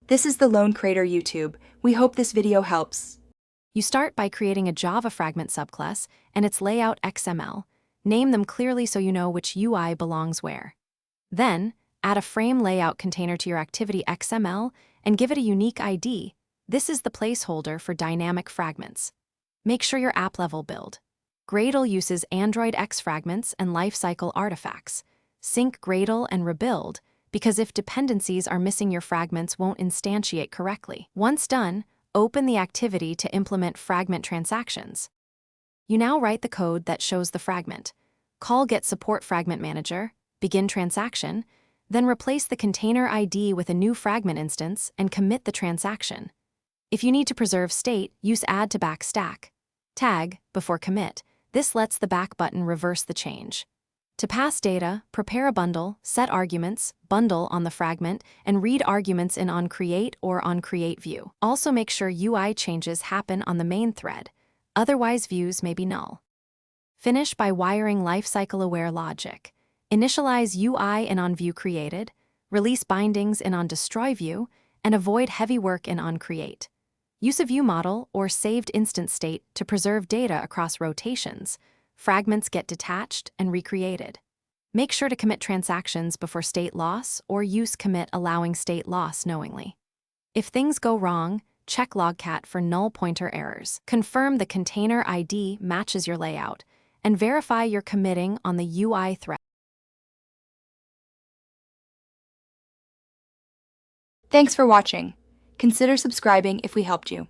This is the Lone Creator YouTube. We hope this video helps. You start by creating a Java Fragment subclass and its layout XML. Name them clearly so you know which UI belongs where. Then, add a frame layout container to your activity XML and give it a unique ID. This is the placeholder for dynamic fragments. Make sure your app level build. Gradle uses Android X fragments and Lifecycle artifacts. Sync Gradle and rebuild, because if dependencies are missing, your fragments won't instantiate correctly. Once done, open the activity to implement fragment transactions. You now write the code that shows the fragment. Call get support fragment manager, begin transaction, then replace the container ID with a new fragment instance and commit the transaction. If you need to preserve state, use add to back stack. Tag before commit. This lets the back button reverse the change. To pass data, prepare a bundle, set arguments, bundle on the fragment, and read arguments in onCreate or onCreate view. Also make sure UI changes happen on the main thread, otherwise views may be null. Finish by wiring lifecycle-aware logic. Initialize UI in onViewCreated, release bindings in onDestroyView, and avoid heavy work in onCreate. Use a view model or saved instance state to preserve data across rotations. Fragments get detached and recreated. Make sure to commit transactions before state loss or use commit allowing state loss knowingly. If things go wrong, check logcat for null pointer errors. Confirm the container ID matches your layout, and verify you're committing on the UI thread. Thanks for watching. Consider subscribing if we helped you.